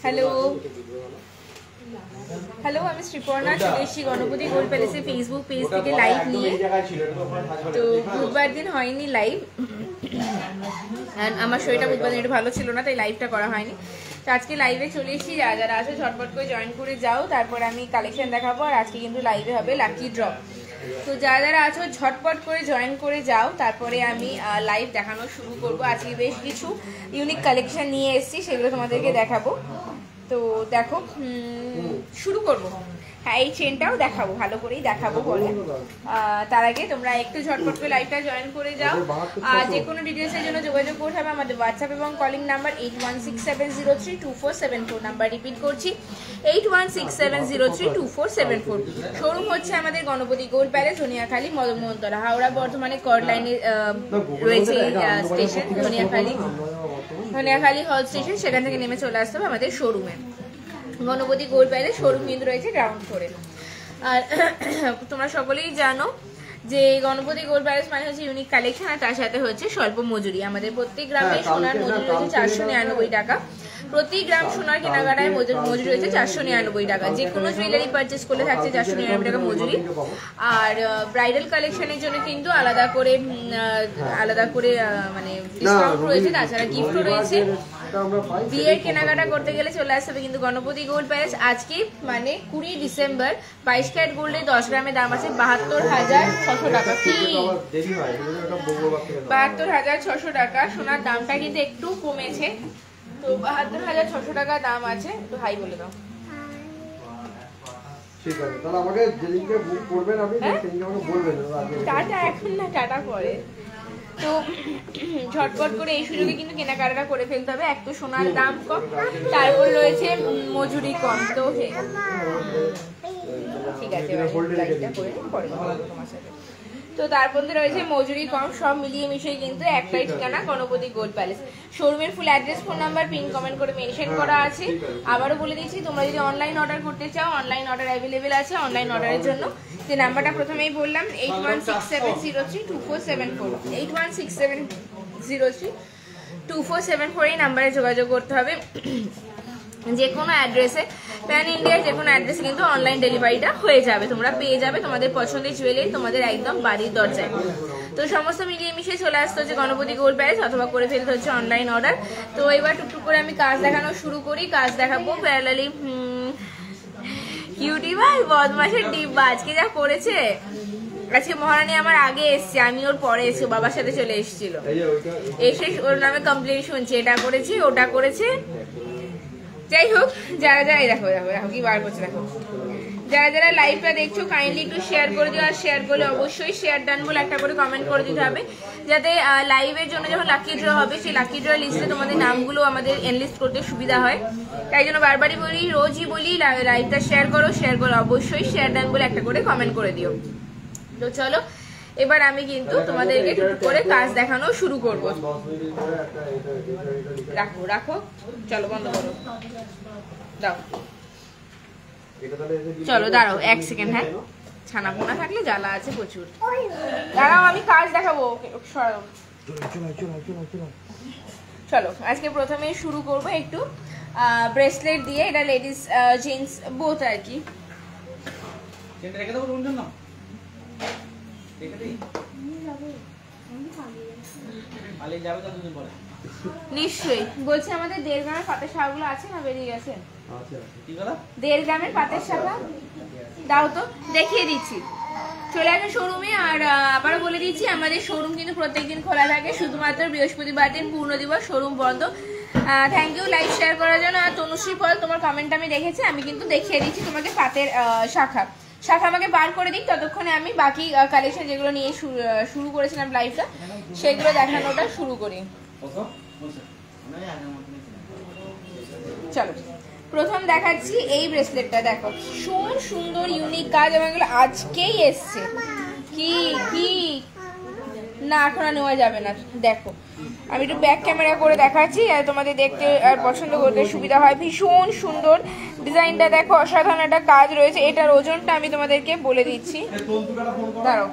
Hello hello, আমি শ্রীপর্ণা, চলে এসেছি গণপতি গোল্ড প্যালেসের ফেসবুক পেজ থেকে লাইভ নিয়ে। তো বুধবার দিন হয়নি লাইভ, আমার শরীরটা বুধবার দিন একটু ভালো ছিল না, তাই লাইভটা করা হয়নি। তো আজকে লাইভে চলে এসেছি, যারা যারা আসো ঝটপট করে জয়েন করে যাও, তারপর আমি কালেকশন দেখাবো। আর আজকে কিন্তু লাইভে হবে লাকি ড্র, তো যারা যারা আছো ঝটপট করে জয়েন করে যাও, তারপরে আমি লাইভ দেখানো শুরু করব। আজকে বেশ কিছু ইউনিক কালেকশন নিয়ে এসেছি, সেগুলো তোমাদেরকে দেখাবো। তো দেখো, শুরু করব। হ্যাঁ, এই চেনটাও দেখাবো, ভালো করেই দেখাবো বলে। তার আগে তোমরা একটু ঝটপট করে লাইভটা জয়েন করে যাও। আর যে কোনো ডিটেলসের জন্য যোগাযোগ করতে হবে আমাদের হোয়াটসঅ্যাপ এবং কলিং নাম্বার 8167032474 নাম্বার রিপিট করছি, 8167032474। শোরুম হচ্ছে আমাদের গণপতি গোল্ড প্যালেস, ধনিয়াখালী, মদনমোহনতলা, হাওড়া বর্ধমানে কর্ড লাইনে রয়েছে স্টেশন ধনিয়াখালী হল স্টেশন, সেখান থেকে নেমে চলে আসতে হবে আমাদের শোরুমে। গণপতি গোল্ড প্যালেস শোরুম কিন্তু রয়েছে গ্রাউন্ড ফ্লোরে। আর তোমরা সকলেই জানো যে গণপতি গোল্ড প্যালেস মানে হচ্ছে ইউনিক কালেকশন, আর তার সাথে হচ্ছে স্বল্প মজুরি। আমাদের প্রত্যেক গ্রামে সোনার মজুরি রয়েছে 499 টাকা। প্রতি গ্রাম সোনার কেনাকাটায় মজুরি রয়েছে 499 টাকা। যে কোনো জুয়েলারি পারচেস করলে থাকছে 499 টাকা মজুরি। আর ব্রাইডাল কালেকশনের জন্য কিন্তু আলাদা করে মানে ডিসকাউন্ট রয়েছে, তাছাড়া গিফটও রয়েছে। বিয়ের কেনাকাটা করতে গেলে চলে আসতে হবে কিন্তু গণপতি গোল্ড প্যালেস। আজকে মানে 20 ডিসেম্বর 22 ক্যারেট গোল্ডের 10 গ্রামের দাম আছে 72,600 টাকা। কি 72,600 টাকা। সোনার দামটা কিন্তু একটু কমেছে, তো 72,600 টাকা দাম আছে। একটু হাই বলে দাও। ঠিক আছে, তাহলে আমাকে যেদিনকে বুক করবেন আপনি সেদিনকে আমাকে বলবেন। টাটা এখন না, টাটা পরে। তো ঝটপট করে এই সুযোগে কিন্তু কেনাকাটা করে ফেলতে হবে। এক তো সোনার দাম কম, তারপর রয়েছে মজুরি কম। তো ঠিক আছে, তো তারপর রয়েছে মজুরি কম, সব মিলিয়ে মিশিয়ে কিন্তু একটাই ঠিকানা গণপতি গোল্ড প্যালেস। শোরুমের full address, phone number pin comment করে মেনশন করা আছে। আবারও বলে দিচ্ছি, তোমরা যদি অনলাইন অর্ডার করতে চাও, অনলাইন অর্ডার অ্যাভেলেবেল আছে। অনলাইন অর্ডারের জন্য যে নাম্বারটা প্রথমেই বললাম 8167032474, 8167032474 এই নাম্বারে যোগাযোগ করতে হবে। যে কোনো অ্যাড্রেসে, প্যান ইন্ডিয়ার যে কোনো অ্যাড্রেসে কিন্তু অনলাইন ডেলিভারিটা হয়ে যাবে। তোমরা পেয়ে যাবে তোমাদের পছন্দের জুয়েলারি তোমাদের একদম বাড়ির দরজায়। তো সমস্ত মিলিয়ে মিশিয়ে চলে আসতে হচ্ছে গণপতি গোল্ড প্যালেস, অথবা করে ফেলতে হচ্ছে অনলাইন অর্ডার। তো এবার টুকটুক করে আমি কাজ দেখানো শুরু করি। কাজ দেখাবো প্যারালালি। ইউটিউবার বদমাসের ডিব্বা আজকে যা করেছে। আজকে মহারানী আমার আগে এসছে, আমি ওর পরে এসছি, বাবার সাথে চলে এসেছিল। এসে ওর নামে কমপ্লেন শুনছি, এটা করেছি ওটা করেছে। যাই হোক, যারা যারা দেখো দেখো দেখো কি বার করছে দেখো, যারা যারা লাইভটা দেখছো কাইন্ডলি একটু শেয়ার করে দিও। আর শেয়ার করলে অবশ্যই শেয়ার ডান বলে একটা করে কমেন্ট করে দিতে হবে, যাতে লাইভের জন্য যখন লাকি ড্র হবে সেই লাকি ড্র লিস্টে তোমাদের নামগুলো আমাদের এনলিস্ট করতে সুবিধা হয়। তাই জন্য বারবারই বলি, রোজই বলি, লাইভটা শেয়ার করো অবশ্যই শেয়ার ডান বলে একটা করে কমেন্ট করে দিও। তো চলো এবার আমি কিন্তু তোমাদেরকে একটু করে কাজ দেখানো শুরু করব। রাখো রাখো, চলো বন্ধ করো, দাও। চলো দাঁড়াও 1 সেকেন্ড। হ্যাঁ, ছানা পোনা থাকলে জ্বালা আছে প্রচুর। দাঁড়াও, আমি কাজ দেখাবো। চলো আজকে প্রথমে শুরু করব একটু ব্রেসলেট দিয়ে। এটা লেডিস জেন্টস বোথ আর কি। নিশ্চয়ই বলছি, আমাদের 1.5 গ্রামের পাতের শাখাগুলো আছে না, বেরিয়ে গেছে? 1.5 গ্রামের পাতের শাখা দাও তো, দেখিয়ে দিচ্ছি। চলে আসে শোরুমে। আর আবারও বলে দিচ্ছি, আমাদের শোরুম কিন্তু প্রত্যেকদিন খোলা থাকে, শুধুমাত্র বৃহস্পতিবার দিন পূর্ণ দিবস শোরুম বন্ধ। থ্যাংক ইউ লাইভ শেয়ার করার জন্য। আর তনুশ্রী পল, তোমার কমেন্ট আমি দেখেছি, আমি কিন্তু দেখিয়ে দিচ্ছি তোমাকে পাতের শাখা আমাকে বার করে দিক, ততক্ষণে আমি বাকি কালেকশন যেগুলো নিয়ে শুরু করেছিলাম লাইভটা, সেগুলো দেখানোটা শুরু করি। চলো প্রথম দেখাচ্ছি এই ব্রেসলেটটা। দেখো ভীষণ সুন্দর ইউনিক কাজ, এবং এগুলো আজকেই এসছে। কি কি না, এখন আর নেওয়া যাবে না। দেখো আমি একটু ব্যাক ক্যামেরা করে দেখাচ্ছি, আর তোমাদের দেখতে আর পছন্দ করতে সুবিধা হয়। ভীষণ সুন্দর ডিজাইনটা দেখো, অসাধারণ একটা কাজ রয়েছে। এটার ওজনটা আমি তোমাদেরকে বলে দিচ্ছি, দাঁড়াও।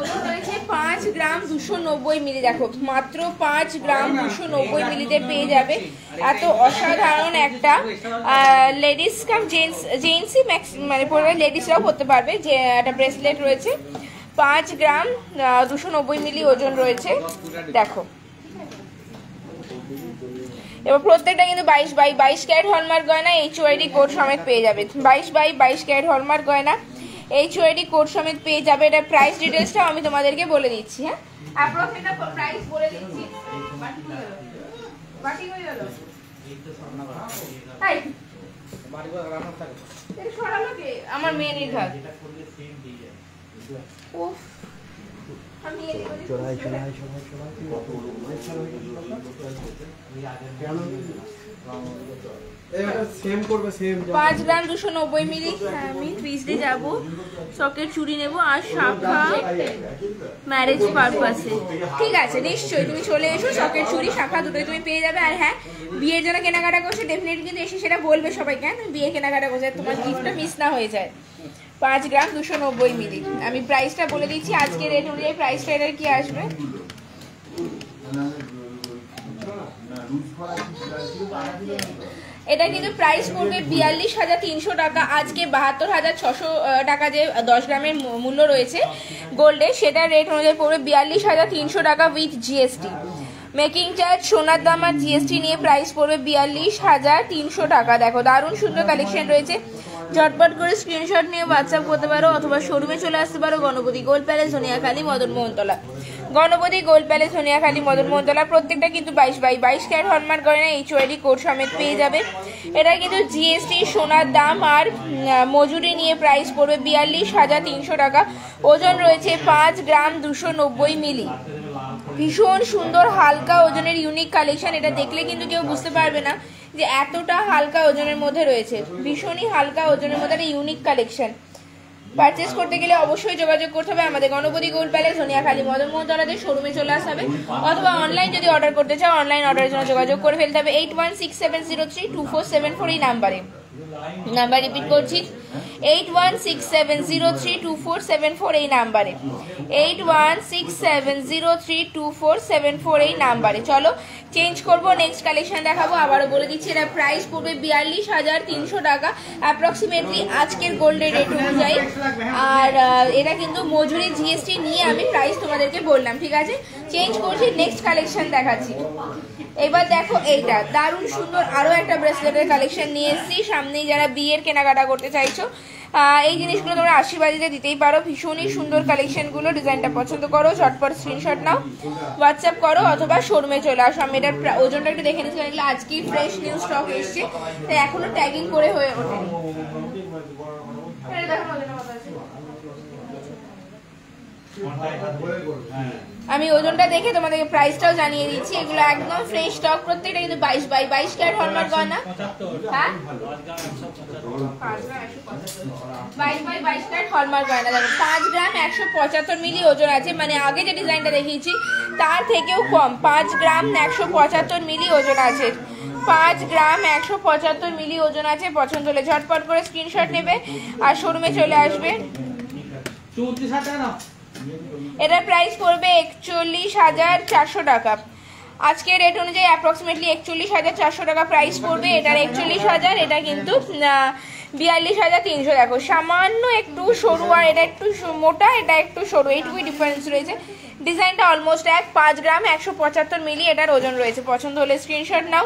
ওজন রয়েছে 5 গ্রাম 290 মিলি। দেখো মাত্র 5 গ্রাম 290 মিলিতে পেয়ে যাবে এত অসাধারণ একটা লেডিস কাম জেন্টসই মানে পরে লেডিসরাও পরতে পারবে যে একটা ব্রেসলেট রয়েছে। 5 গ্রাম 290 মিলি ওজন রয়েছে। দেখো এবার প্রত্যেকটা কিন্তু 22 ক্যারেট হলমার্ক গয়না, HOID কোড সমেত পেয়ে যাবে। 22 ক্যারেট হলমার্ক গয়না, HOID কোড সমেত পেয়ে যাবে। এটা প্রাইস ডিটেলসটাও আমি তোমাদেরকে বলে দিচ্ছি। হ্যাঁ, অ্যাপ্রক্স এটা প্রাইস বলে দিচ্ছি। বাটি কই গেল? এই বাটি কই রাখা থাকে। এটা সরালো কে? আমার মেয়ে নির্ঘাত। উফ, আমি এই চড়াই 5 গ্রাম 290 মিলি। আমি টুইসডে যাব, সকেট চুড়ি নেব আর শাখা ম্যারেজ পারপাসে। ঠিক আছে, নিশ্চয়ই তুমি চলে এসো, সকেট চুড়ি শাখা দুটোই তুমি পেয়ে যাবে। আর হ্যাঁ, বিয়ের জন্য কেনাকাটা করছো ডেফিনেটলি কিন্তু এসে সেটা বলবে সবাইকে, হ্যাঁ তুমি বিয়ে কেনাকাটা করছো, তোমার গিফটটা মিস না হয়ে যায়। 5 গ্রাম 290 মিলি। আমি প্রাইসটা বলে দিচ্ছি, আজকে রেট অনুযায়ী প্রাইসটা এটার কি আসবে। এটা কিন্তু প্রাইস পড়বে 42,300 টাকা। আজকে 72,600 টাকা যে 10 গ্রামের মূল্য রয়েছে গোল্ডে, সেটা রেট অনুযায়ী পড়বে 42,300 টাকা উইথ জিএসটি। মেকিং চার্জ, সোনার দাম আর জিএসটি নিয়ে প্রাইস পড়বে 42,300 টাকা। দেখো দারুণ সুন্দর কালেকশন রয়েছে, ঝটপট করে স্ক্রিনশট নিয়ে হোয়াটসঅ্যাপ করতে পারো অথবা শোরুমে চলে আসতে পারো Ganapati gold palace, Dhaniakhali, Madan Mohantala. Ganapati gold palace, Dhaniakhali, Madan Mohantala. প্রত্যেকটা কিন্তু 22 ক্যারেট হলমার্ক গয়না, HOID কোড সমেত পেয়ে যাবে। এটা কিন্তু জিএসটি, সোনার দাম আর মজুরি নিয়ে প্রাইস পড়বে 42,300 টাকা। ওজন রয়েছে 5 গ্রাম 290 মিলি। ভীষণ সুন্দর হালকা ওজনের ইউনিক কালেকশন। এটা দেখলে কিন্তু কেউ বুঝতে পারবে না যে এতটা হালকা ওজনের মধ্যে রয়েছে। ভীষণই হালকা ওজনের মধ্যে একটা ইউনিক কালেকশন। পারচেস করতে গেলে অবশ্যই যোগাযোগ করতে হবে আমাদের গণপতি গোল্ড প্যালেস, ধনিয়াখালী, মদন মোহনতলাতে শোরুমে চলে আসতে হবে অথবা অনলাইন যদি অর্ডার করতে চাও অনলাইন অর্ডারের জন্য যোগাযোগ করে ফেলতে হবে 8167032474 এই নাম্বারে। নাম্বার রিপিট করছি, 8167032474 এই নাম্বারে, 8167032474 এই নাম্বারে। চলো চেঞ্জ করব, নেক্সট কালেকশন দেখাবো। আবারও বলে দিচ্ছি, এটা প্রাইস পড়বে 42,300 টাকা অ্যাপ্রক্সিমেটলি আজকের গোল্ডের রেট অনুযায়ী। আর এটা কিন্তু মজুরি জিএসটি নিয়ে আমি প্রাইস তোমাদেরকে বললাম। ঠিক আছে, চেঞ্জ করছি, নেক্সট কালেকশন দেখাচ্ছি। এবার দেখো এইটা দারুণ সুন্দর আরো একটা ব্রেসলেটের কালেকশন নিয়ে এসেছি। সামনেই যারা বিয়ের কেনাকাটা করতে চাইছো এই জিনিসগুলো তোমরা আশীর্বাদীতে দিতেই পারো। ভীষণই সুন্দর কালেকশনগুলো, ডিজাইনটা পছন্দ করো, ঝটপট স্ক্রিনশট নাও, হোয়াটসঅ্যাপ করো অথবা শোরুমে চলে আসো। আমি এটার ওজনটা একটু দেখে নিচ্ছি, এগুলো আজকেই ফ্রেশ নিউ স্টক এসছে, তাই এখনো ট্যাগিং করে হয়ে ওঠেনি। আমি ওজনটা দেখে তোমাদেরকে প্রাইসটাও জানিয়ে দিচ্ছি। এগুলো একদম ফ্রেশ স্টক, প্রত্যেকটা কিন্তু 22 ক্যারেট হলমার্ক গয়না। হ্যাঁ, 22 ক্যারেট হলমার্ক গয়না। দেখো 5 গ্রাম 175 মিলি ওজন আছে, মানে আগে যে ডিজাইনটা দেখিয়েছি তার থেকেও কম। 5 গ্রাম 175 মিলি ওজন আছে, 5 গ্রাম 175 মিলি ওজন আছে। পছন্দ হলে ঝটপট করে স্ক্রিনশট নেবে আর শোরুমে চলে আসবে। এটার প্রাইস পড়বে 41,400 টাকা। আজকের রেট অনুযায়ী অ্যাপ্রক্সিমেটলি 41,400 টাকা প্রাইস পড়বে। এটার 41,000, এটা কিন্তু 42,300। দেখো সামান্য একটু সরু আর এটা একটু মোটা, এটা একটু সরু, এইটুকুই ডিফারেন্স রয়েছে। ডিজাইনটা অলমোস্ট এক। 5 গ্রাম 175 মিলি এটার ওজন রয়েছে। পছন্দ হলে স্ক্রিনশট নাও,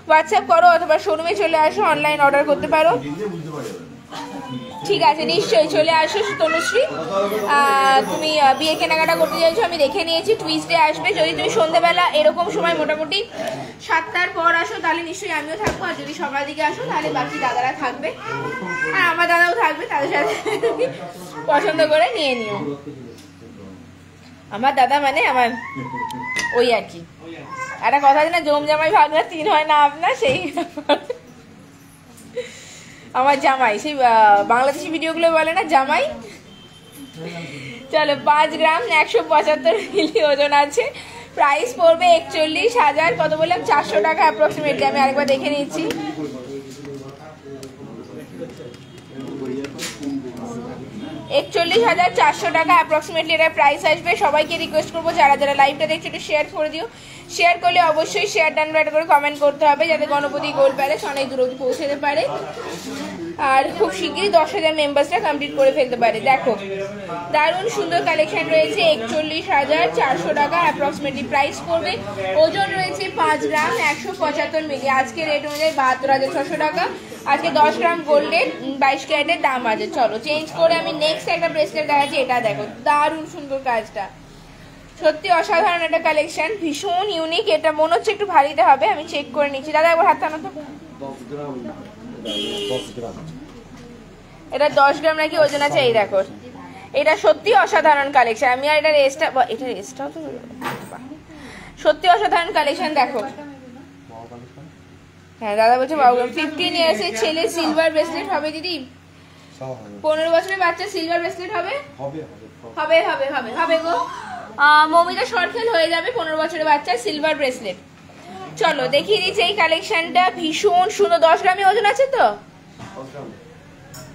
হোয়াটসঅ্যাপ করো অথবা শোরুমে চলে আসো, অনলাইন অর্ডার করতে পারো। ঠিক আছে, নিশ্চয়ই চলে আসো তনুশ্রী। তুমি বিয়ে কেনাকাটা করতে চাইছো আমি দেখে নিয়েছি, টুইসডে আসবে। যদি তুমি সন্ধ্যেবেলা এরকম সময় মোটামুটি 7টার পর আসো তাহলে নিশ্চয়ই আমিও থাকবো, আর যদি সকাল দিকে আসো তাহলে বাকি দাদারা থাকবে আর আমার দাদাও থাকবে, তাদের সাথে পছন্দ করে নিয়ে নিও। আমার দাদা মানে আমার ওই আর কি একটা কথা আছে না, জমজামাই ভাগনা 3 হয় না আপনার, সেই আমার জামাই, সেই বাংলাদেশি ভিডিওগুলো বলে না জামাই। চলো 5 গ্রাম 175 মিলি ওজন আছে, প্রাইস পড়বে 41,000 কত বললাম 400 টাকা অ্যাপ্রক্সিমেটলি। আমি আরেকবার দেখে নিচ্ছি। 41,400 টাকা অ্যাপ্রক্সিমেটলি এটার প্রাইস আসবে। সবাইকে রিকোয়েস্ট করবো যারা যারা লাইভটা দেখছো একটু শেয়ার করে দিও। শেয়ার করলে অবশ্যই শেয়ার ডান রাইট করে কমেন্ট করতে হবে যাতে গণপতি গোল্ড প্যালেস অনেক দূর অবধি পৌঁছে যেতে পারে আর খুব শিগগিরই 10,000 মেম্বার্সটা কমপ্লিট করে ফেলতে পারে। দেখো দারুণ সুন্দর কালেকশন রয়েছে। 41,400 টাকা অ্যাপ্রক্সিমেটলি প্রাইস পড়বে। ওজন রয়েছে 5 গ্রাম 175 মিলি। আজকে রেট অনুযায়ী 72,600 টাকা। আজকে 10 গ্রাম গোল্ডের 22 ক্যারেটের দাম আছে। চলো চেঞ্জ করে আমি নেক্সট একটা ব্রেসলেট দেখাচ্ছি। এটা দেখো দারুণ সুন্দর কাজটা, সত্যি অসাধারণ একটা কালেকশন, ভীষণ ইউনিক। এটা মনে হচ্ছে একটু ভারীতে হবে, আমি চেক করে নিচ্ছি। দাদা একবার হাত টানো তো। 10 গ্রাম এটা 10 গ্রাম নাকি ওজন আছে। এই দেখো এটা সত্যি অসাধারণ কালেকশন। আমি আর এটা রেস্টটাও তো সত্যি অসাধারণ কালেকশন। দেখো হ্যাঁ দাদা বলছে 15 ইয়ার্স এর ছেলে সিলভার ব্রেসলেট হবে দিদি। 15 বছরের বাচ্চা সিলভার ব্রেসলেট হবে হবে হবে হবে হবে গো। মমিতা শর্টফেল হয়ে যাবে 15 বছরের বাচ্চা সিলভার ব্রেসলেট। চলো দেখিয়ে দিচ্ছি এই কালেকশনটা, ভীষণ সুন্দর। 10 গ্রামে ওজন আছে তো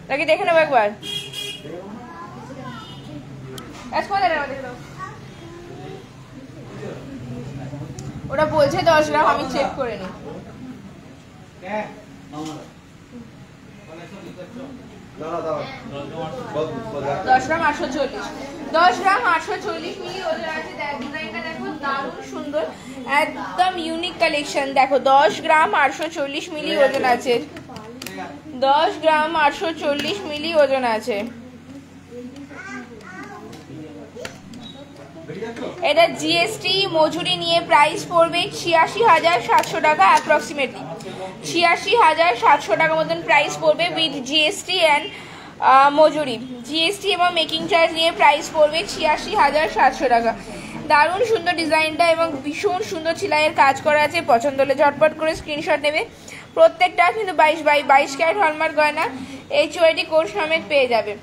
নাকি দেখে নেবো একবার। ওটা বলছে 10 গ্রাম, আমি চেক করে নিই। 10 গ্রাম 840, 10 গ্রাম 840 মিলি ওজন আছে। ডিজাইনটা দেখো দারুণ সুন্দর, একদম ইউনিক কালেকশন। দেখো 10 গ্রাম 840 মিলি ওজন আছে। 10 গ্রাম 840 মিলি ওজন আছে। এটা জিএসটি মজুরি নিয়ে প্রাইস পড়বে 86,700 টাকা অ্যাপ্রক্সিমেটলি। 86,700 টাকা মতন প্রাইস পড়বে উইথ জিএসটি অ্যান্ড মজুরি। জিএসটি এবং মেকিং চার্জ নিয়ে প্রাইস পড়বে 86,700 টাকা। দারুণ সুন্দর ডিজাইনটা এবং ভীষণ সুন্দর সেলাইয়ের কাজ করা আছে। পছন্দ হলে ঝটপট করে স্ক্রিনশট নেবে। প্রত্যেকটা কিন্তু 22 ক্যারেট হলমার্ক গয়না HOID কোড সমেত পেয়ে যাবে।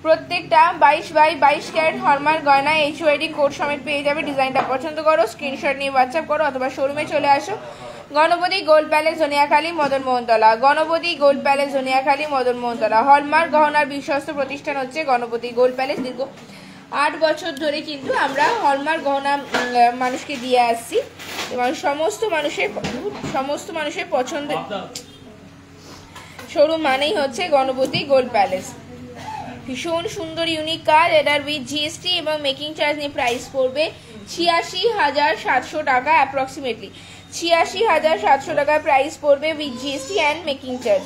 প্রত্যেকটা 22 ক্যারেট হলমার্ক গয়না HOID কোড সমেত পেয়ে যাবে। ডিজাইনটা পছন্দ করো, স্ক্রিনশট নিয়ে হোয়াটসঅ্যাপ করো অথবা শোরুমে চলে আসো। Ganapati gold palace Joniyakhali Madan Mohantala. Ganapati gold palace Joniyakhali Madan Mohantala. Hallmark গহনার বিশ্বস্ত প্রতিষ্ঠান হচ্ছে গণপতি গোল্ড প্যালেস। দীর্ঘ 8 বছর ধরে কিন্তু আমরা হলমার্ক গহনা মানুষকে দিয়ে আসছি এবং সমস্ত মানুষের পছন্দের শোরুম মানেই হচ্ছে গণপতি গোল্ড প্যালেস। ভীষণ সুন্দর ইউনিক কাজ। এটার উইথ জিএসটি এবং মেকিং চার্জ নিয়ে প্রাইস পড়বে 86,700 টাকা অ্যাপ্রক্সিমেটলি। 86,700 টাকা প্রাইস পড়বে with GST and making charge.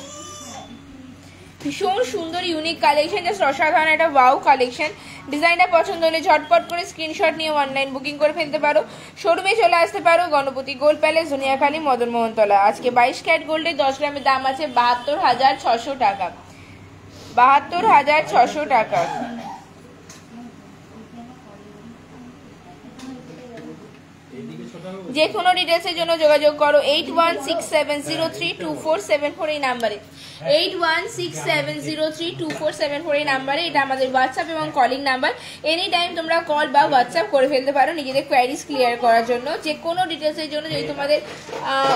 ভীষণ সুন্দর ইউনিক কালেকশন, জাস্ট অসাধারণ একটা ওয়াও কালেকশন। ডিজাইনটা পছন্দ হলে ঝটপট করে স্ক্রিনশট নিয়ে অনলাইন বুকিং করে ফেলতে পারো। শোরুমে চলে আসতে পারো গণপতি গোল্ড প্যালেস জনিয়াখালী মদন মোহনতলা। আজকে 22 ক্যারেট গোল্ডের 10 গ্রামের দাম আছে 72,600 টাকা। 72,600 টাকা। যে কোনো ডিটেলসের জন্য যোগাযোগ করো 8167032474 এই নাম্বারে। 8167032474 এই নাম্বারে। এটা আমাদের হোয়াটসঅ্যাপ এবং কলিং নাম্বার। এনি টাইম তোমরা কল বা হোয়াটসঅ্যাপ করে ফেলতে পারো নিজেদের কোয়ারিজ ক্লিয়ার করার জন্য। যে কোনো ডিটেলসের জন্য, যদি তোমাদের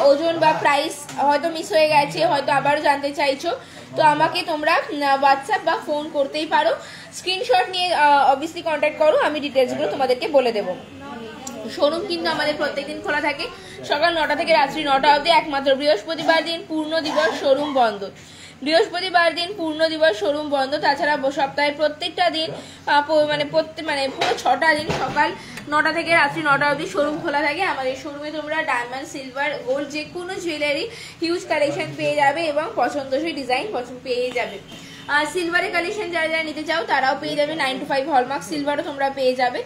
ওজন বা প্রাইস হয়তো মিস হয়ে গেছে, হয়তো আবারও জানতে চাইছো, তো আমাকে তোমরা হোয়াটসঅ্যাপ বা ফোন করতেই পারো। স্ক্রিনশট নিয়ে অবভিয়াসলি কন্ট্যাক্ট করো, আমি ডিটেলসগুলো তোমাদেরকে বলে দেবো। শোরুম কিন্তু আমাদের প্রত্যেকদিন খোলা থাকে সকাল 9টা থেকে রাত্রি 9টা অবধি। একমাত্র বৃহস্পতিবার দিন পূর্ণ দিবস শোরুম বন্ধ। বৃহস্পতিবার দিন পূর্ণ দিবস শোরুম বন্ধ। তাছাড়া সপ্তাহে প্রত্যেকটা দিন পুরো 6টা দিন সকাল 9টা থেকে রাত্রি 9টা অবধি শোরুম খোলা থাকে। আমাদের শোরুমে তোমরা ডায়মন্ড, সিলভার, গোল্ড যে কোনো জুয়েলারি হিউজ কালেকশন পেয়ে যাবে এবং পছন্দসই ডিজাইন পেয়ে যাবে। আর সিলভারের কালেকশন যারা যারা নিতে চাও তারাও পেয়ে যাবে। 9 to 5 হলমার্ক সিলভারও তোমরা পেয়ে যাবে।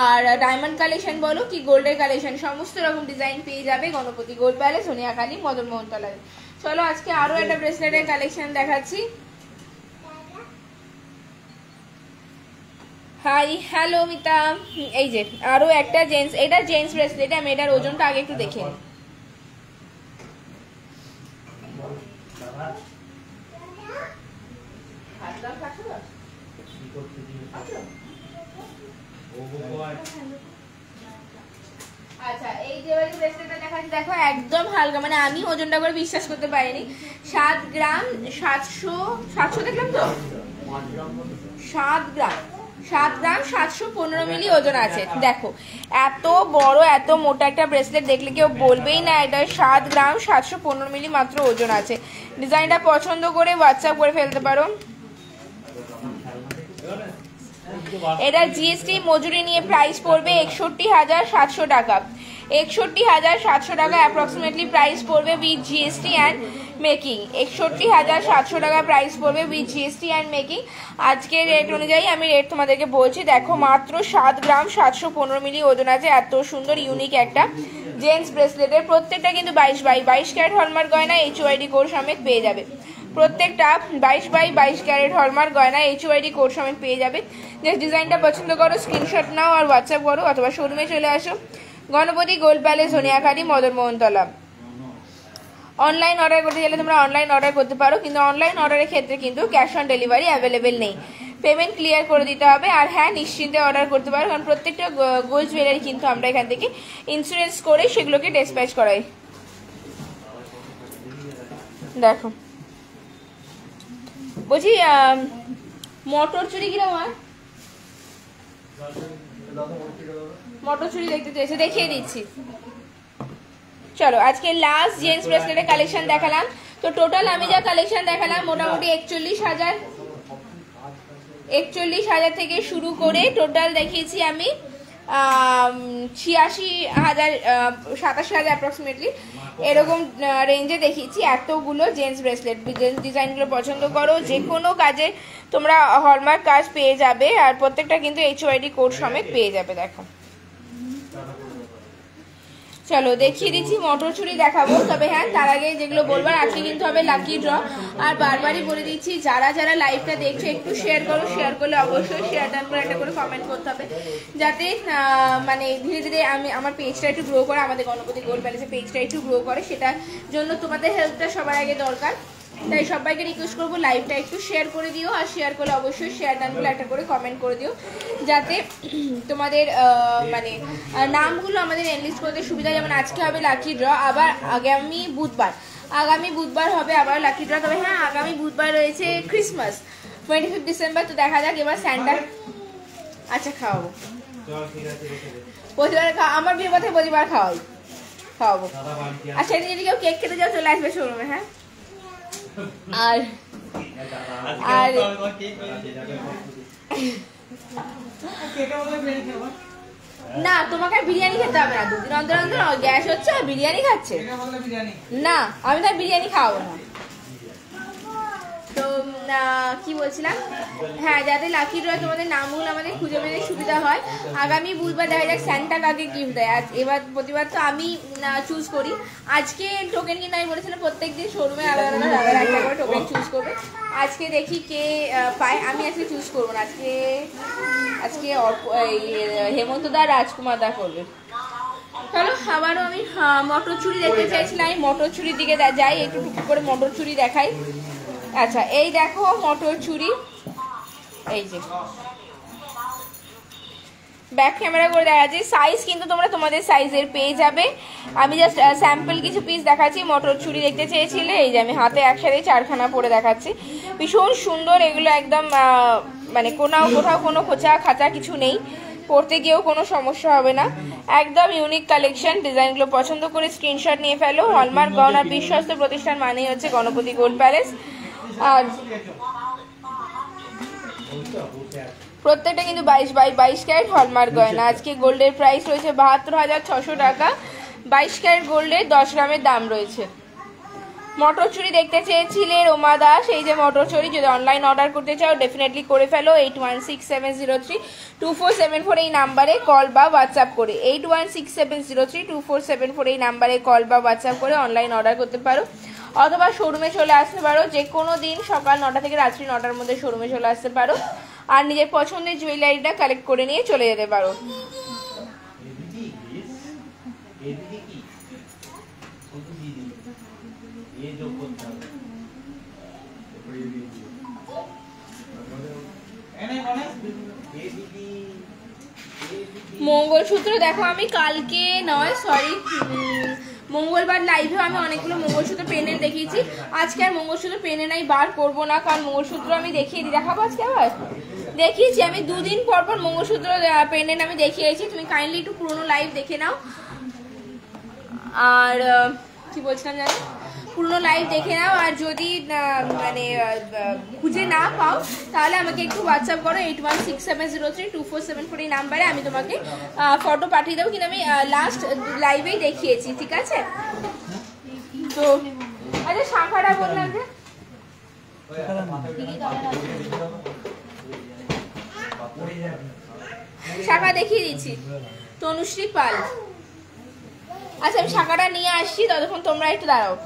আর ডায়মন্ড কালেকশন বলো কি গোল্ডের কালেকশন, সমস্ত রকম ডিজাইন পেয়ে যাবে গণপতি গোল্ড প্যালেস জনিয়াখালী মদন মোহনতলায়। চলো আজকে আরো একটা ব্রেসলেটের কালেকশন দেখাচ্ছি। Hi hello Mita. এই যে আরো একটা জেন্টস, এটা জেন্টস ব্রেসলেট। আমি এটার ওজনটা আগে একটু দেখে নিই। আচ্ছা এই যে ব্রেসলেটটা দেখাচ্ছি, দেখো একদম হালকা, মানে আমি ওজনটা করে বিশ্বাস করতে পারিনি। 7 গ্রাম 700 দেখলাম তো 7 গ্রাম 715 মিলি ওজন আছে। দেখো এত বড় এত মোটা একটা ব্রেসলেট দেখলে কেউ বলবেই না এটা 7 গ্রাম 715 মিলি মাত্র ওজন আছে। ডিজাইনটা পছন্দ করে হোয়াটসঅ্যাপ করে ফেলতে পারো। এটার জিএসটি মজুরি নিয়ে প্রাইস পড়বে 61,700 টাকা। 61,700 টাকা অ্যাপ্রক্সিমেটলি প্রাইস পড়বে উইথ জিএসটি অ্যান্ড মেকিং। 61,700 টাকা প্রাইস পড়বে উইথ জিএসটি অ্যান্ড মেকিং। আজকের রেট অনুযায়ী আমি রেট তোমাদেরকে বলছি। দেখো মাত্র 7 গ্রাম 715 মিলি ওজন আছে। এত সুন্দর ইউনিক একটা জেন্টস ব্রেসলেটের, প্রত্যেকটা কিন্তু 22 ক্যারেট হলমার্ক গয়না HOID কোড সমেত পেয়ে যাবে। প্রত্যেকটা 22 ক্যারেট হলমার্ক গয়না HOID কোড সমেত পেয়ে যাবে। যে ডিজাইনটা পছন্দ করো স্ক্রিনশট নাও আর হোয়াটসঅ্যাপ করো, অথবা শোরুমে চলে আসো। Ganapati gold palace, Soniyakhali, Madan Mohantala. Online order করতে গেলে তোমরা অনলাইন অর্ডার করতে পারো, কিন্তু অনলাইন অর্ডারের ক্ষেত্রে কিন্তু ক্যাশ অন ডেলিভারি অ্যাভেলেবেল নেই, পেমেন্ট ক্লিয়ার করে দিতে হবে। আর হ্যাঁ, নিশ্চিন্তে অর্ডার করতে পারো, কারণ প্রত্যেকটা গোল্ড জুয়েলারি কিন্তু আমরা এখান থেকে ইন্স্যুরেন্স করে সেগুলোকে ডিসপ্যাচ করাই। দেখো বলছি মটর চুরি কিরকম হয়? মটর চুরি দেখতে চাইছে, দেখিয়ে দিচ্ছি। চলো আজকে লাস্ট জেন্টস ব্রেসলেটের কালেকশন দেখালাম। তো টোটাল আমি যা কালেকশন দেখালাম মোটামুটি 41,000 থেকে শুরু করে টোটাল দেখিয়েছি আমি 86,000 87,000 অ্যাপ্রক্সিমেটলি এরকম রেঞ্জে দেখিয়েছি এতগুলো জেন্টস ব্রেসলেট। ডিজাইনগুলো পছন্দ করো, যে কোনো কাজে তোমরা হলমার্ক কাজ পেয়ে যাবে, আর প্রত্যেকটা কিন্তু HOID কোড সমেত পেয়ে যাবে। দেখো চলো দেখিয়ে দিচ্ছি, মটর চুরি দেখাবো। তবে হ্যাঁ, তার আগে যেগুলো বলবার আজকে কিন্তু হবে লাকি ড্র। আর বারবারই বলে দিচ্ছি, যারা যারা লাইভটা দেখছো একটু শেয়ার করো, শেয়ার করলে অবশ্যই শেয়ার ডান করে একটা করে কমেন্ট করতে হবে, যাতে মানে ধীরে ধীরে আমার পেজটা একটু গ্রো করে, আমাদের গণপতি গোল্ড প্যালেসের পেজটা একটু গ্রো করে। সেটার জন্য তোমাদের হেল্পটা সবার আগে দরকার। তাই সবাইকে রিকোয়েস্ট করবো লাইভটা একটু শেয়ার করে দিও, আর শেয়ার করলে অবশ্যই শেয়ার ডান করে একটা করে কমেন্ট করে দিও, যাতে তোমাদের মানে নামগুলো আমাদের এনলিস্ট করতে সুবিধা। যেমন আজকে হবে লাকি ড্র, আবার আগামী বুধবার হবে আবার লাকি ড্র। তবে হ্যাঁ, আগামী বুধবার রয়েছে ক্রিসমাস 25 ডিসেম্বর। তো দেখা যাক এবার স্যান্টা। আচ্ছা খাওয়াবো, প্রতিবার আমার বিয়ে কথায় প্রতিবার খাওয়াবো। আর সেদিন যদি কেউ কেক খেতে যাও চলে আসবে শোরুমে। হ্যাঁ, আর না, তোমাকে বিরিয়ানি খেতে হবে না, দুদিন অন্তর অন্তর গ্যাস হচ্ছে আর বিরিয়ানি খাচ্ছে না, আমি তার বিরিয়ানি খাওয়াবো না। তো কি বলছিলাম, হ্যাঁ, যাতে লাকি ড্র তোমাদের নামগুলো আমাদের খুঁজে পেতে সুবিধা হয়। আগামী বুধবার দেখা যাক স্যান্টা কাকে গিফট দেয়। এবার প্রতিবার তো আমি চুজ করি। আজকে টোকেন কিন্তু আমি বলেছিলাম প্রত্যেকদিন শোরুমে আলাদা আলাদা একটা করে টোকেন চুজ করবে। আজকে দেখি কে পায়। আমি আজকে চুজ করবো না, আজকে হেমন্ত দা রাজকুমার দা করবে। চলো আবারও আমি মটর চুরি দেখতে চাইছিলাম, আমি মটর চুরির দিকে যাই, একটু টুকু করে মটর চুরি দেখাই। আচ্ছা এই দেখো মটর চুরি, এই যে ব্যাক ক্যামেরা করে দেখা যাচ্ছে। সাইজ কিন্তু তোমরা তোমাদের সাইজের পেয়ে যাবে। আমি জাস্ট স্যাম্পল কিছু পিস দেখাচ্ছি। মটর চুরি দেখতে চেয়েছিলে, এই যে আমি হাতে একসাথে 4খানা পরে দেখাচ্ছি। ভীষণ সুন্দর এগুলো, একদম মানে কোথাও কোনো খোঁচা খাঁচা কিছু নেই, পড়তে গিয়েও কোনো সমস্যা হবে না। একদম ইউনিক কালেকশন। ডিজাইনগুলো পছন্দ করে স্ক্রিনশট নিয়ে ফেলো। হলমার্ক গহনার বিশ্বস্ত প্রতিষ্ঠান মানেই হচ্ছে গণপতি গোল্ড প্যালেস। আর প্রত্যেকটা কিন্তু 22 ক্যারেট হলমার্ক গয়না। আজকে গোল্ডের প্রাইস রয়েছে 72,600 টাকা। 22 ক্যারেট গোল্ডের 10 গ্রামের দাম রয়েছে। মটর চুরি দেখতে চেয়েছিলে রোমা দাস, এই যে মটর চুরি। যদি অনলাইন অর্ডার করতে চাও ডেফিনেটলি করে ফেলো। 8167032474 এই নাম্বারে কল বা হোয়াটসঅ্যাপ করে, 8167032474 এই নাম্বারে কল বা হোয়াটসঅ্যাপ করে অনলাইন অর্ডার করতে পারো, অথবা শোরুমে চলে আসতে পারো। যে কোনো দিন সকাল 9টা থেকে রাত্রি 9টার মধ্যে শোরুমে চলে আসতে পারো, আর নিজের পছন্দের জুয়েলারিটা কালেক্ট করে নিয়ে চলে যেতে পারো। মঙ্গলসূত্র দেখো, আমি কালকে নয় সরি মঙ্গলবার লাইভে আমি অনেকগুলো মঙ্গলসূত্র পেনের দেখিয়েছি। আজকে আর মঙ্গলসূত্র পেনে নাই বার করবো না, কারণ মঙ্গলসূত্র আমি দেখাবো আজকে আবার। দেখিয়েছি আমি 2 দিন পর পর মঙ্গলসূত্র পেন্ডেন্ট আমি দেখিয়েছি, তুমি কাইন্ডলি একটু পুরোনো লাইভ দেখে নাও। আর কি বলছিলাম জানো, পুরোনো লাইভ দেখে নাও। আর যদি মানে খুঁজে না পাও তাহলে আমাকে একটু হোয়াটসঅ্যাপ করো 8167032474 এই নাম্বারে, আমি তোমাকে ফটো পাঠিয়ে দেবো। কিন্তু আমি লাস্ট লাইভেই দেখিয়েছি, ঠিক আছে? তো আচ্ছা শাখাটা বললাম যে শাখা দেখিয়ে দিচ্ছি, তনুশ্রী পাল। আচ্ছা আমি শাখাটা নিয়ে আসছি, ততক্ষণ তোমরা একটু দাঁড়াও।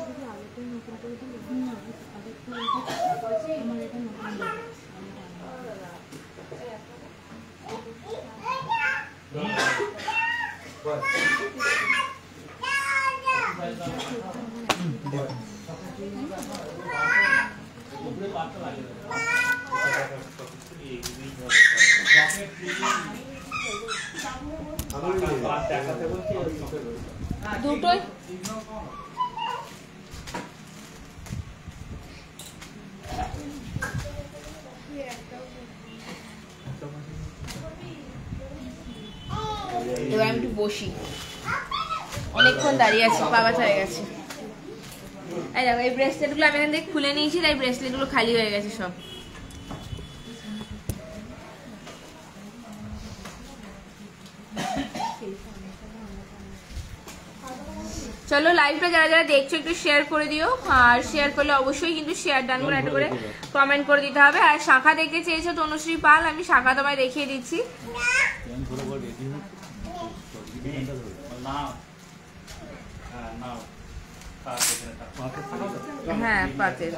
দুটোই এবার আমি একটু বসি, অনেকক্ষণ দাঁড়িয়ে আছি, পা ব্যথা হয়ে গেছে। এই দেখো এই ব্রেসলেট গুলো আমি এখান থেকে খুলে নিয়েছি, তাই ব্রেসলেট গুলো খালি হয়ে গেছে সব। চলো লাইভটা যারা যারা দেখছো একটু শেয়ার করে দিও, আর শেয়ার করলে অবশ্যই কিন্তু শেয়ার ডান করে একটা করে কমেন্ট করে দিতে হবে। আর শাখা দেখতে চেয়েছো তনুশ্রী পাল, আমি শাখা তোমায় দেখিয়ে দিচ্ছি। হ্যাঁ পাতের।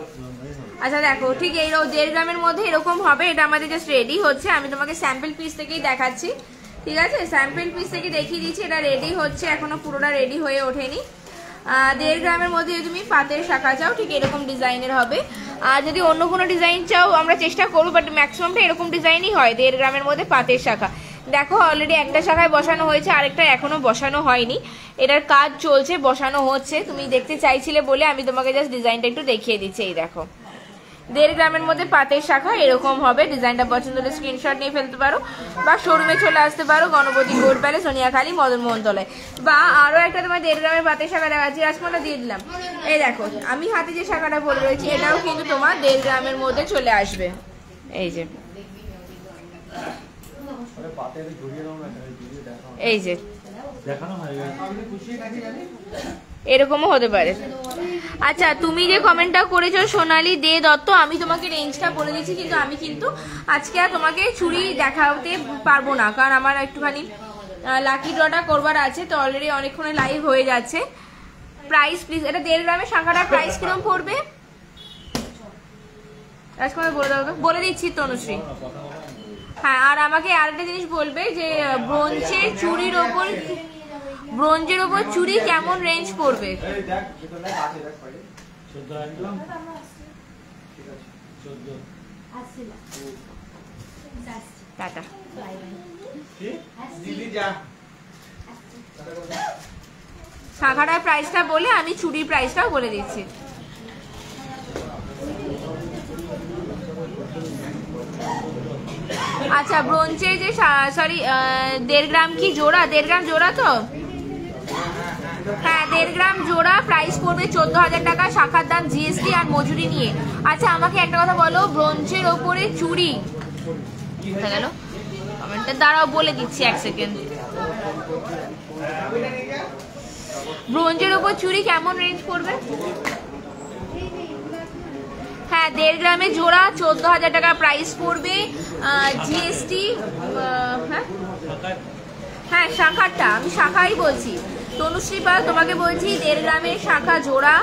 আচ্ছা দেখো ঠিক এই 1.5 গ্রামের মধ্যে এরকম হবে, এটা আমাদের জাস্ট রেডি হচ্ছে। আমি তোমাকে স্যাম্পল পিস থেকেই দেখাচ্ছি, ঠিক আছে? স্যাম্পল পিস থেকে দেখিয়ে দিচ্ছি, এটা রেডি হচ্ছে, এখনো পুরোটা রেডি হয়ে ওঠেনি। 1.5 গ্রামের মধ্যে যদি তুমি পাতের শাখা চাও ঠিক এরকম ডিজাইনের হবে। আর যদি অন্য কোনো ডিজাইন চাও আমরা চেষ্টা করবো, বাট ম্যাক্সিমামটা এরকম ডিজাইনই হয় 1.5 গ্রামের মধ্যে পাতের শাখা। দেখো অলরেডি একটা শাখায় বসানো হয়েছে, আরেকটা এখনো বসানো হয়নি, এটার কাজ চলছে, বসানো হচ্ছে। তুমি দেখতে চাইছিলে বলে আমি তোমাকে জাস্ট ডিজাইনটা একটু দেখিয়ে দিচ্ছি। এই দেখো 1.5 গ্রামের মধ্যে পাতের শাখা এরকম হবে। ডিজাইনটা পছন্দ হলে স্ক্রিনশট নিয়ে ফেলতে পারো, বা শোরুমে চলে আসতে পারো গণপতি গোল্ড প্যালেস, সোনিয়াখালী, মদনমোহন তলায়। বা আরো একটা তোমার 1.5 গ্রামের পাতের শাখা দেখাচ্ছি, রাজমাটা দিয়ে দিলাম। এই দেখো আমি হাতে যে শাখাটা পরে রয়েছি এটাও কিন্তু তোমার 1.5 গ্রামের মধ্যে চলে আসবে। এই যে এই যে এরকমও হতে পারে। আচ্ছা তুমি যে কমেন্টটা করেছো সোনালী দে দত্ত, আমি তোমাকে রেঞ্জটা বলে দিচ্ছি, কিন্তু আমি কিন্তু আজকে আর তোমাকে চুড়ি দেখাতে পারবো না, কারণ আমার একটুখানি লাকি ড্রটা করবার আছে। তো অলরেডি অনেকক্ষণ লাইভ হয়ে যাচ্ছে। প্রাইস প্লিজ, এটা 1.5 গ্রামের শাখাটার প্রাইস কিরকম পড়বে রাজকুমার বলে দাও তো। বলে দিচ্ছি তনুশ্রী। হ্যাঁ আর আমাকে আরেকটা জিনিস বলবে যে ব্রোঞ্জের ওপর চুড়ি কেমন রেঞ্জ পড়বে? টাটা। শাখাটার প্রাইসটা বলে আমি চুড়ির প্রাইসটাও বলে দিচ্ছি। আচ্ছা ব্রোঞ্জের যে সরি 1.5 গ্রাম কি জোড়া? 1.5 গ্রাম জোড়া তো? হ্যাঁ 1.5 গ্রাম জোড়া, প্রাইস পড়বে 14,000 টাকা, শাখার দাম জিএসটি আর মজুরি নিয়ে। আচ্ছা আমাকে একটা কথা বলো, ব্রোঞ্জের ওপরে চুড়ি গেল কমেন্টে দাঁড়াও বলে দিচ্ছি 1 সেকেন্ড। ব্রোঞ্জের ওপর চুড়ি কেমন রেঞ্জ পড়বে? হ্যাঁ 1.5 গ্রামে জোড়া 14,000 টাকা প্রাইস পড়বে, জিএসটি। হ্যাঁ শাখাটা আমি শাখাই বলছি তনুশ্রী পাল, তোমাকে বলছি 1.5 গ্রামের শাখা জোড়া,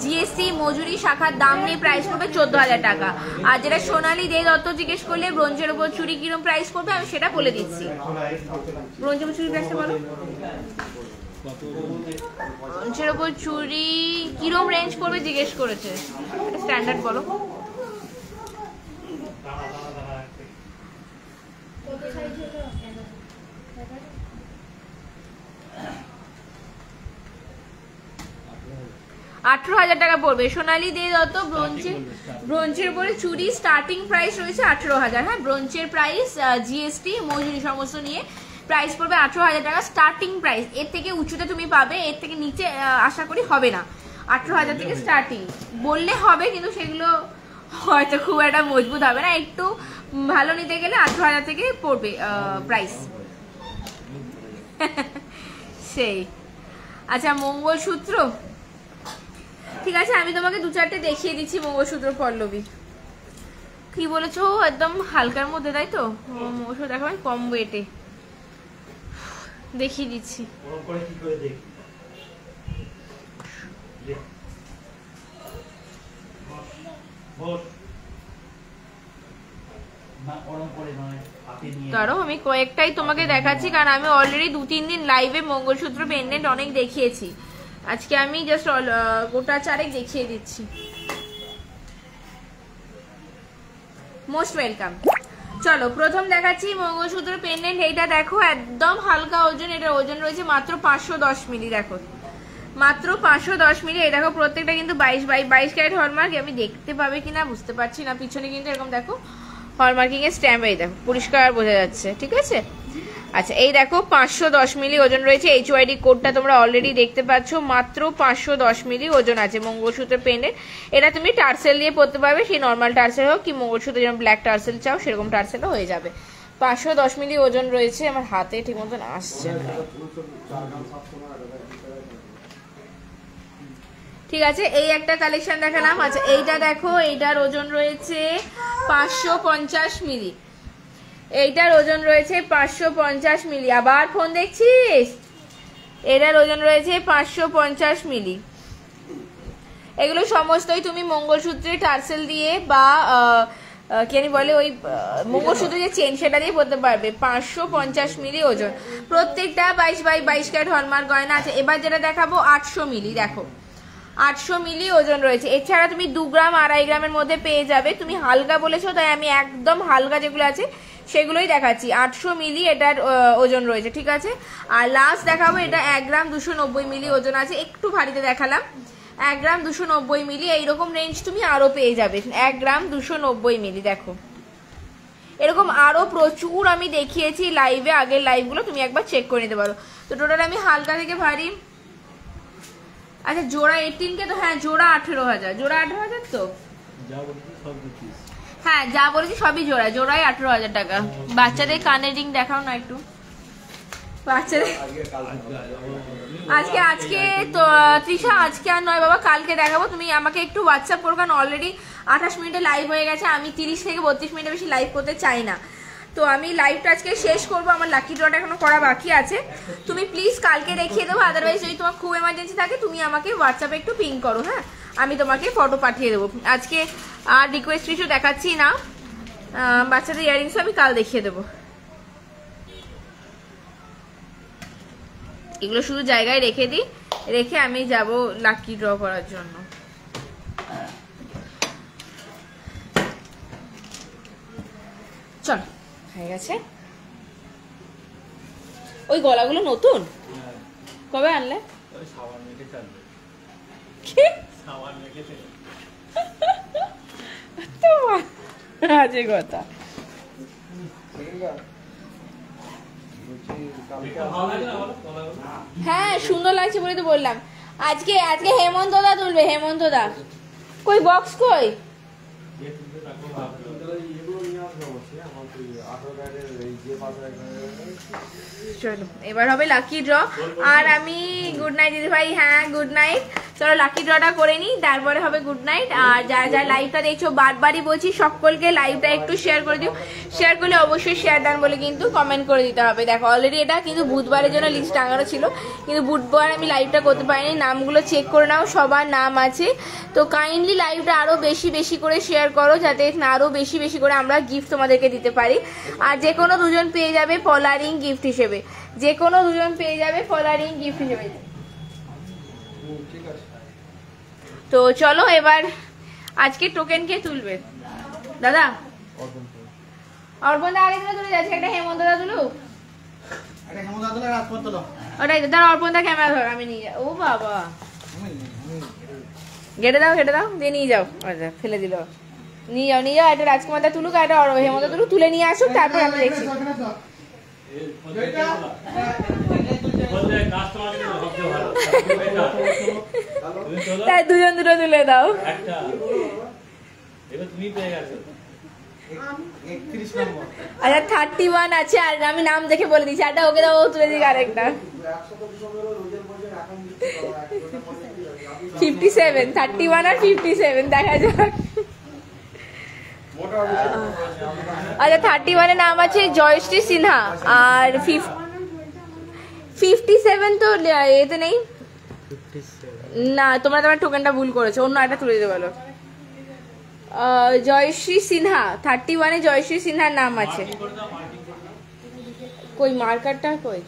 জিএসটি মজুরি, শাখার দাম নিয়ে প্রাইস পড়বে 14,000 টাকা। আর যেটা সোনালী দে দত্ত জিজ্ঞেস করলে ব্রোঞ্জের ওপর চুড়ি কিরম প্রাইস পড়বে, আমি সেটা বলে দিচ্ছি। ব্রোঞ্জের ওপর চুড়ি প্রাইসটা বলো। ব্রোঞ্জের ওপর চুড়ি কিরম রেঞ্জ পড়বে জিজ্ঞেস করেছে, স্ট্যান্ডার্ড বলো। 18,000 টাকা পড়বে। সোনালি দিয়ে যত ব্রোঞ্চের উপরে চুড়ি স্টার্টিং প্রাইস রয়েছে 18,000। হ্যাঁ, ব্রোঞ্চের প্রাইস জিএসটি মজুরি সমস্ত নিয়ে প্রাইস পড়বে 18,000 টাকা স্টার্টিং প্রাইস। এর থেকে উঁচুতে তুমি পাবে, এর থেকে নিচে আশা করি হবে না। 18,000 থেকে স্টার্টিং বললে হবে, কিন্তু সেগুলো হয়তো খুব একটা মজবুত হবে না, একটু ভালো নিতে গেলে 18,000 থেকে পড়বে প্রাইস। সেই আচ্ছা, মঙ্গলসূত্র ঠিক আছে, আমি তোমাকে 2-4টে দেখিয়ে দিচ্ছি মঙ্গলসূত্র পল্লবী। কি বলেছো, একদম হালকার মধ্যে, তাই তো? মঙ্গলসূত্র দেখো কম ওয়েটে দেখিয়ে দিচ্ছি। ধরো আমি কয়েকটাই তোমাকে দেখাচ্ছি, কারণ আমি অলরেডি 2-3 দিন লাইভে মঙ্গলসূত্র পেন্ডেন্ট অনেক দেখিয়েছি। আজকে আমি জাস্ট গোটা 4 দেখিয়ে দিচ্ছি। Most welcome. চলো প্রথম দেখাচ্ছি মঙ্গলসূত্র পেন্ডেন্ট। এইটা দেখো একদম হালকা ওজন, এটা ওজন রয়েছে মাত্র 510 মিলি। দেখো মাত্র 510 মিলি। এই দেখো প্রত্যেকটা কিন্তু 22 ক্যারেট হলমার্ক। আমি দেখতে পাবে কিনা বুঝতে পারছি না, পিছনে কিন্তু এরকম দেখো হলমার্কিং এর স্ট্যাম্প, এই দেখো পরিষ্কার বোঝা যাচ্ছে, ঠিক আছে। আচ্ছা, এই দেখো 510 মিলি ওজন রয়েছে। এইচওয়াইডি কোডটা তোমরা অলরেডি দেখতে পাচ্ছ, মাত্র 510 মিলি ওজন আছে মঙ্গলসূত্র পেন্ডেন্ট। এটা তুমি টার্সেল দিয়ে পরতে পারবে, সেই নর্মাল টার্সেল হোক কি মঙ্গলসূত্র যেমন ব্ল্যাক টার্সেল চাও সেরকম টার্সেলও হয়ে যাবে। 510 মিলি ওজন রয়েছে। আমার হাতে ঠিক মতন আসছে না, ঠিক আছে। এই একটা কালেকশন দেখালাম। আচ্ছা, এইটা দেখো, এইটার ওজন রয়েছে 550 মিলি। এইটার ওজন রয়েছে 550 মিলি। আবার ফোন দেখছিস? এটার ওজন রয়েছে 550 মিলি। এগুলো সমস্তই তুমি মঙ্গলসূত্রে টার্সেল দিয়ে বা কেন বলে ওই মঙ্গলসূত্রে যে চেন সেটা দিয়ে পড়তে পারবে। 550 মিলি ওজন, প্রত্যেকটা 22 ক্যারেট হলমার্ক গয়না আছে। এবার যেটা দেখাবো 800 মিলি। দেখো 800 মিলি ওজন রয়েছে। এছাড়া তুমি 2 গ্রাম 2.5 গ্রামের মধ্যে পেয়ে যাবে। তুমি হালকা বলেছো তাই আমি একদম হালকা যেগুলো আছে সেগুলোই দেখাচ্ছি। 800 মিলি এটার ওজন রয়েছে, ঠিক আছে। আর লাস্ট দেখাবো, এটা 1 গ্রাম 290 মিলি ওজন আছে। একটু ভারীতে দেখালাম। 1 গ্রাম 290 মিলি। এইরকম রেঞ্জ তুমি আরো পেয়ে যাবে। 1 গ্রাম 290 মিলি। দেখো এরকম আরো প্রচুর আমি দেখিয়েছি লাইভে, আগের লাইভগুলো তুমি একবার চেক করে নিতে পারো। তো টোটাল আমি হালকা থেকে ভারী। আচ্ছা, জোড়া 18K তো? হ্যাঁ, জোড়া 18,000। জোড়া 18,000 তো? হ্যাঁ, যা বলেছি সবই জোড়া। জোড়াই 18,000 টাকা। বাচ্চাদের কানের রিং দেখাও না একটু। বাচ্চাদের আজকে তো তৃষা, আজকে আর নয় বাবা, কালকে দেখাবো। তুমি আমাকে একটু হোয়াটসঅ্যাপ করো, কারণ অলরেডি 28 মিনিটে লাইভ হয়ে গেছে। আমি 30 থেকে 32 মিনিটের বেশি লাইভ করতে চাই না। তো আমি লাইভটা আজকে শেষ করবো। আমার লাকি ড্রটা এখনো করা বাকি আছে। তুমি প্লিজ কালকে দেখিয়ে দেবো। আদারওয়াইজ যদি তোমার খুব এমার্জেন্সি থাকে তুমি আমাকে হোয়াটসঅ্যাপে একটু পিং করো, হ্যাঁ, আমি তোমাকে ফটো পাঠিয়ে দেবো। আজকে আর রিকোয়েস্ট কিছু দেখাচ্ছি না। বাচ্চাদের ইয়ারিংস আমি কাল দেখিয়ে দেবো। এগুলো শুধু জায়গায় রেখে দিই, রেখে আমি যাব লাকি ড্র করার জন্য। চল, হয়ে গেছে। ওই গলাগুলো নতুন? কবে আনলে? আজে কথা। হ্যাঁ, সুন্দর লাগছে বলে তো বললাম। আজকে হেমন্ত দা তুলবে। হেমন্ত দা কই? বক্স কই? চলো এবার হবে লাকি ড্র। আর আমি গুড নাইট দিদি ভাই। হ্যাঁ, গুড নাইট। চলো লাকি ড্রটা করে নিই, তারপরে হবে গুড নাইট। আর যারা যারা লাইভটা দেখছো বারবারই বলছি সকলকে লাইভটা একটু শেয়ার করে দিও। শেয়ার করলে অবশ্যই শেয়ার ডান বলে কিন্তু কমেন্ট করে দিতে হবে। দেখো অলরেডি এটা কিন্তু বুধবারের জন্য লিস্ট টাঙানো ছিল, কিন্তু বুধবার আমি লাইভটা করতে পারিনি। নামগুলো চেক করে নাও, সবার নাম আছে। তো কাইন্ডলি লাইভটা আরো বেশি বেশি করে শেয়ার করো, যাতে আরো বেশি বেশি করে আমরা গিফট তোমাদেরকে দিতে পারি। আর যে কোনো দুজন পেয়ে যাবে পলারিং গিফট হিসেবে। যে কোনো দুজন পেয়ে যাবে পলারিং গিফট হিসেবে। তো চলো এবার আজকে টোকেন কে তুলবে? দাদা অর্পণ দা আগে তুলে যাচ্ছে। একটা হেমন্ত দা তুলুক। ওটাই তো, তার অর্পণ দা ক্যামেরা ধর, আমি নিয়ে যাই। ও বাবা, ঘেটে দাও দিয়ে নিয়ে যাও। আচ্ছা ফেলে দিল, নিয়ে যাও একটা রাজকুমারটা তুলুক আর একটা হেমন্ত তুলুক, তুলে নিয়ে আসুক, তারপর আমি দেখছি। তাই দুজন দুটো তুলে দাও। আচ্ছা 31 আছে, আর আমি নাম দেখে বলে দিচ্ছি, আরেকটা ওকে দাও, ও তুলে দিক আরেকটা। 57, 31 আর 57 দেখা যাক। আচ্ছা 31 এর নাম আছে জয়শ্রী সিনহা, আর 57 তো এতে নেই না, তোমরা তোমার টোকেনটা ভুল করেছো, অন্য একটা তুলে দিতে বলো। জয়শ্রী সিনহা 31 এ জয়শ্রী সিনহার নাম আছে। কই মার্কারটা কই?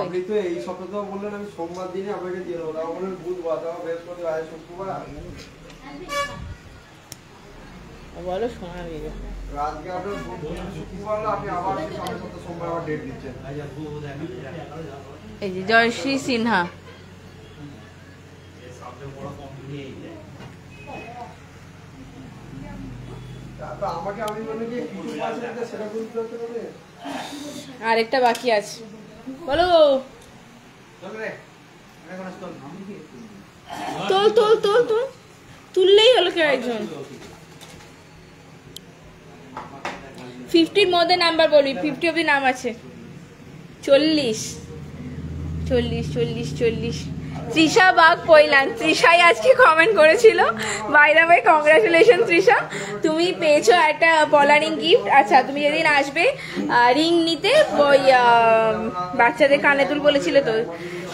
আপনি তো এই সপ্তাহে বললেন আমি সোমবার দিনে আপনাকে দিয়ে দেবো, তাও বললেন বুধবার, তাও বৃহস্পতিবার, আজ শুক্রবার। বলো শোনা গেছে আজকে আপনার শুক্রবার, আপনি আবার সামনের সপ্তাহে সোমবার আবার ডেট দিচ্ছেন। এই যে জয়শ্রী সিনহা। আমাকে আমি মনে কি কিছু পাচ্ছি সেটা বলতে হবে। আরেকটা বাকি আছে, বলো। তুললেই হলো কেউ একজন। 50-র মধ্যে নাম্বার বলবি, 50 অব্দি নাম আছে। 40 তৃষা বাগ পৈলান, তৃষাই আজকে কমেন্ট করেছিল। By the way congratulation Trisha, তুমি পেয়েছো একটা পলা রিং গিফট। আচ্ছা তুমি যেদিন আসবে রিং নিতে, ওই বাচ্চাদের কানে দুল বলেছিল তো,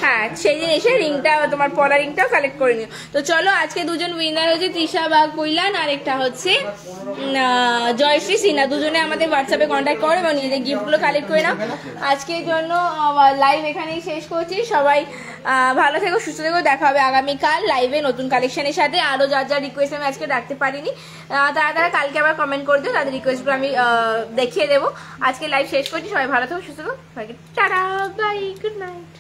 হ্যাঁ সেই দিন এসে রিংটা, তোমার পলা রিংটাও কালেক্ট করে নিও। তো চলো আজকে দুজন উইনার হচ্ছে তৃষা বাগ পৈলান, আর একটা হচ্ছে জয়শ্রী সিনহা। দুজনে আমাদের হোয়াটসঅ্যাপে কন্ট্যাক্ট করো এবং নিজেদের গিফটগুলো কালেক্ট করে নাও। আজকের জন্য লাইভ এখানেই শেষ করছি। সবাই ভালো থেকো, সুস্থ থেকো, দেখা হবে আগামীকাল লাইভে নতুন কালেকশনের সাথে। আরও যার রিকোয়েস্ট আমি আজকে রাখতে পারিনি, তারা কালকে আবার কমেন্ট করে দিও, তাদের রিকোয়েস্টগুলো আমি দেখিয়ে দেবো। আজকে লাইভ শেষ করছি, সবাই ভালো থেকো, সুস্থ থেকো, সবাইকে টাটা বাই, গুড নাইট।